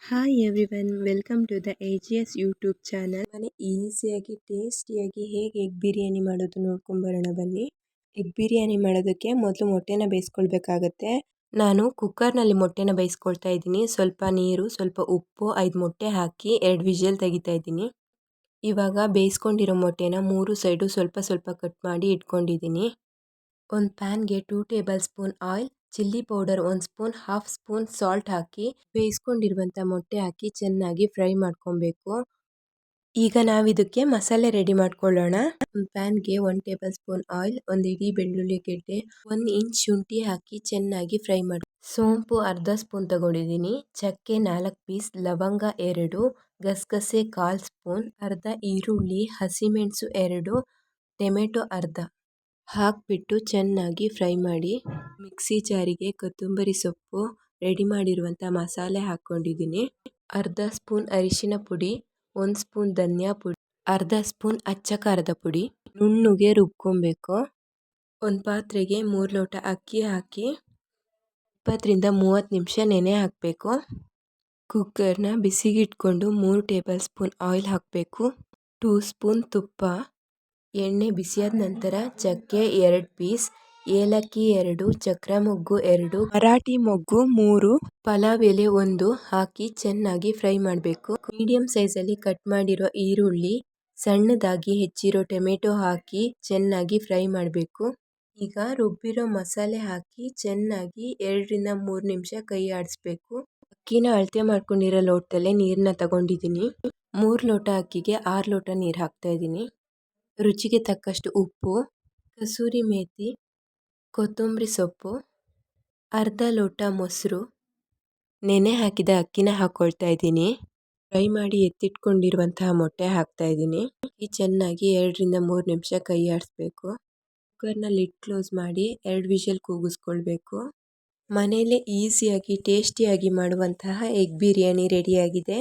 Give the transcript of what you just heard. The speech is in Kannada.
Hi everyone, welcome to the AGS YouTube channel. ಮನೆ ಈಸಿಯಾಗಿ ಟೇಸ್ಟಿಯಾಗಿ ಹೇಗೆ ಎಗ್ ಬಿರಿಯಾನಿ ಮಾಡೋದು ನೋಡ್ಕೊಂಬರೋಣ ಬನ್ನಿ. ಎಗ್ ಬಿರಿಯಾನಿ ಮಾಡೋದಕ್ಕೆ ಮೊದಲು ಮೊಟ್ಟೆನ ಬೇಯಿಸ್ಕೊಳ್ಬೇಕಾಗತ್ತೆ. ನಾನು ಕುಕ್ಕರ್ನಲ್ಲಿ ಮೊಟ್ಟೆನ ಬೇಯಿಸ್ಕೊಳ್ತಾ ಇದ್ದೀನಿ. ಸ್ವಲ್ಪ ನೀರು, ಸ್ವಲ್ಪ ಉಪ್ಪು, 5 ಮೊಟ್ಟೆ ಹಾಕಿ 2 ವಿಷಲ್ ತೆಗಿತಾ ಇದ್ದೀನಿ. ಇವಾಗ ಬೇಯಿಸ್ಕೊಂಡಿರೋ ಮೊಟ್ಟೆನ 3 ಸೈಡು ಸ್ವಲ್ಪ ಸ್ವಲ್ಪ ಕಟ್ ಮಾಡಿ ಇಟ್ಕೊಂಡಿದ್ದೀನಿ. ಒಂದು ಪ್ಯಾನ್ಗೆ 2 tablespoon oil, chilli powder 1 spoon, 1/2 spoon salt ಹಾಕಿ ಬೇಯಿಸ್ಕೊಂಡಿರುವಂಥ ಮೊಟ್ಟೆ ಹಾಕಿ ಚೆನ್ನಾಗಿ ಫ್ರೈ ಮಾಡ್ಕೊಬೇಕು. ಈಗ ನಾವಿದಕ್ಕೆ ಮಸಾಲೆ ರೆಡಿ ಮಾಡ್ಕೊಳ್ಳೋಣ. ಒಂದು ಪ್ಯಾನ್ಗೆ 1 ಟೇಬಲ್ ಸ್ಪೂನ್ ಆಯಿಲ್, 1 ಇಡೀ ಬೆಳ್ಳುಳ್ಳಿ ಗೆಡ್ಡೆ, 1 ಇಂಚ್ ಶುಂಠಿ ಹಾಕಿ ಚೆನ್ನಾಗಿ ಫ್ರೈ ಮಾಡಿ. ಸೋಂಪು ಅರ್ಧ ಸ್ಪೂನ್ ತಗೊಂಡಿದ್ದೀನಿ, ಚಕ್ಕೆ 4 ಪೀಸ್, ಲವಂಗ 2, ಗಸಗಸೆ 1/4 ಸ್ಪೂನ್, ಅರ್ಧ ಈರುಳ್ಳಿ, ಹಸಿಮೆಣಸು 2, ಟೊಮೆಟೊ ಅರ್ಧ ಹಾಕಿಬಿಟ್ಟು ಚೆನ್ನಾಗಿ ಫ್ರೈ ಮಾಡಿ. ಮಿಕ್ಸಿ ಜಾರಿಗೆ ಕೊತ್ತಂಬರಿ ಸೊಪ್ಪು, ರೆಡಿ ಮಾಡಿರುವಂಥ ಮಸಾಲೆ ಹಾಕ್ಕೊಂಡಿದ್ದೀನಿ. ಅರ್ಧ ಸ್ಪೂನ್ ಅರಿಶಿನ ಪುಡಿ, 1 ಸ್ಪೂನ್ ಧನಿಯಾ ಪುಡಿ, ಅರ್ಧ ಸ್ಪೂನ್ ಅಚ್ಚ ಖಾರದ ಪುಡಿ. ನುಣ್ಣಗೆ ರುಬ್ಕೊಬೇಕು. ಒಂದು ಪಾತ್ರೆಗೆ 3 ಲೋಟ ಅಕ್ಕಿ ಹಾಕಿ 20ರಿಂದ 30 ನಿಮಿಷ ನೆನೆ ಹಾಕಬೇಕು. ಕುಕ್ಕರ್ನ ಬಿಸಿಗಿಟ್ಕೊಂಡು 3 ಟೇಬಲ್ ಸ್ಪೂನ್ ಆಯಿಲ್ ಹಾಕಬೇಕು. 2 ಸ್ಪೂನ್ ತುಪ್ಪ, ಎಣ್ಣೆ ಬಿಸಿಯಾದ ನಂತರ ಚಕ್ಕೆ 2 ಪೀಸ್, ಏಲಕ್ಕಿ 2, ಚಕ್ರ ಮೊಗ್ಗು 2, ಮರಾಠಿ ಮೊಗ್ಗು 3, ಪಲಾವ್ ಎಲೆ 1 ಹಾಕಿ ಚೆನ್ನಾಗಿ ಫ್ರೈ ಮಾಡಬೇಕು. ಮೀಡಿಯಂ ಸೈಜಲ್ಲಿ ಕಟ್ ಮಾಡಿರೋ ಈರುಳ್ಳಿ, ಸಣ್ಣದಾಗಿ ಹೆಚ್ಚಿರೋ ಟೊಮೆಟೊ ಹಾಕಿ ಚೆನ್ನಾಗಿ ಫ್ರೈ ಮಾಡಬೇಕು. ಈಗ ರುಬ್ಬಿರೋ ಮಸಾಲೆ ಹಾಕಿ ಚೆನ್ನಾಗಿ 2ರಿಂದ 3 ನಿಮಿಷ ಕೈ ಆಡಿಸ್ಬೇಕು. ಅಕ್ಕಿನ ಅಳತೆ ಮಾಡ್ಕೊಂಡಿರೋ ಲೋಟದಲ್ಲೇ ನೀರನ್ನ ತಗೊಂಡಿದ್ದೀನಿ. 3 ಲೋಟ ಅಕ್ಕಿಗೆ 6 ಲೋಟ ನೀರು ಹಾಕ್ತಾ ಇದ್ದೀನಿ. ರುಚಿಗೆ ತಕ್ಕಷ್ಟು ಉಪ್ಪು, ಕಸೂರಿ ಮೇಥಿ, ಕೊತ್ತಂಬರಿ ಸೊಪ್ಪು, ಅರ್ಧ ಲೋಟ ಮೊಸರು, ನೆನೆ ಹಾಕಿದ ಅಕ್ಕಿನ ಹಾಕ್ಕೊಳ್ತಾ ಇದ್ದೀನಿ. ಫ್ರೈ ಮಾಡಿ ಎತ್ತಿಟ್ಕೊಂಡಿರುವಂತಹ ಮೊಟ್ಟೆ ಹಾಕ್ತಾ ಇದ್ದೀನಿ. ಈ ಚೆನ್ನಾಗಿ 2ರಿಂದ 3 ನಿಮಿಷ ಕೈ ಆಡಿಸ್ಬೇಕು. ಕುಕ್ಕರ್ನ ಲಿಡ್ ಕ್ಲೋಸ್ ಮಾಡಿ 2 ವಿಷಲ್ ಕೂಗಿಸ್ಕೊಳ್ಬೇಕು. ಮನೆಯಲ್ಲೇ ಈಸಿಯಾಗಿ ಟೇಸ್ಟಿಯಾಗಿ ಮಾಡುವಂತಹ ಎಗ್ ಬಿರಿಯಾನಿ ರೆಡಿಯಾಗಿದೆ.